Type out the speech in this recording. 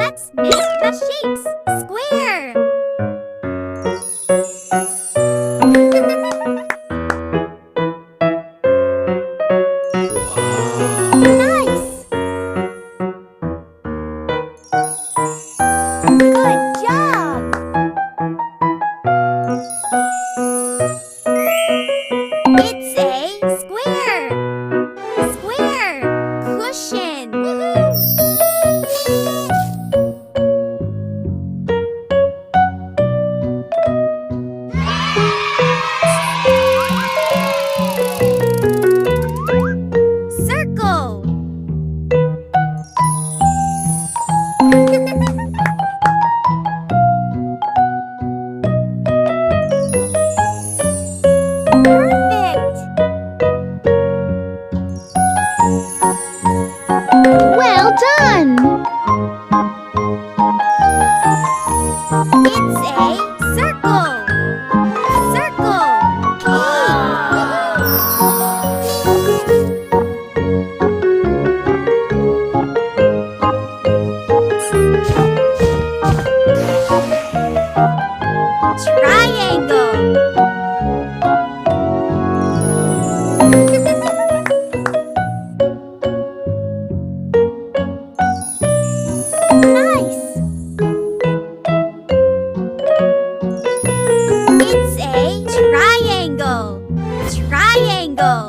Let's make the shapes. Square. Nice. Good job. It's a square. Square. Cushion. Circle. Perfect. Well done! It's a circle. Circle. Triangle. Nice. It's a triangle. Triangle.